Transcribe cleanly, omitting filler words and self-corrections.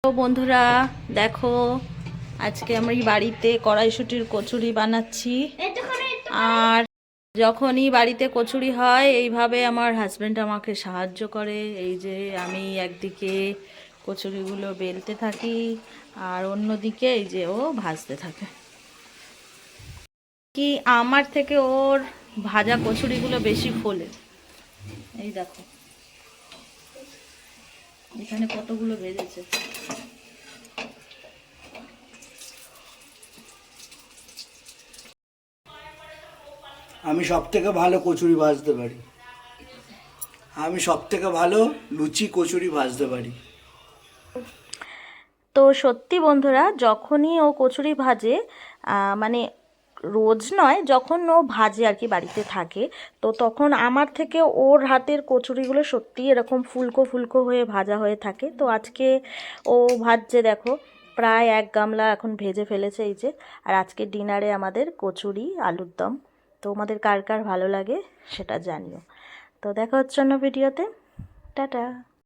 তো বন্ধুরা দেখো, আজকে আমি বাড়িতে কড়াইশুঁটির কচুরি বানাচ্ছি। আর যখনই বাড়িতে কচুরি হয় এইভাবে আমার হাজব্যান্ড আমাকে সাহায্য করে। এই যে আমি একদিকে কচুরিগুলো বেলতে থাকি আর অন্যদিকে এই যে ও ভাজতে থাকে। কি আমার থেকে ওর ভাজা কচুরিগুলো বেশি ফোলে। এই দেখো এখানে কতগুলো ভেজেছে। আমি সব থেকে ভালো কচুরি ভাজতে পারি। আমি সব থেকে ভালো লুচি কচুরি ভাজতে পারি। তো সত্যি বন্ধুরা, যখনই ও কচুরি ভাজে, মানে রোজ নয়, যখন ও ভাজে আর কি বাড়িতে থাকে, তো তখন আমার থেকে ওর হাতের কচুরিগুলো সত্যিই এরকম ফুলকো ফুলকো হয়ে ভাজা হয়ে থাকে। তো আজকে ও ভাজছে দেখো, প্রায় 1 গামলা এখন ভেজে ফেলেছে এই যে। আর আজকে ডিনারে আমাদের কচুরি আলুর দম। তো তোমাদের কার কার ভালো লাগে সেটা জানিও। তো দেখা হচ্ছে অন্য ভিডিওতে। টাটা।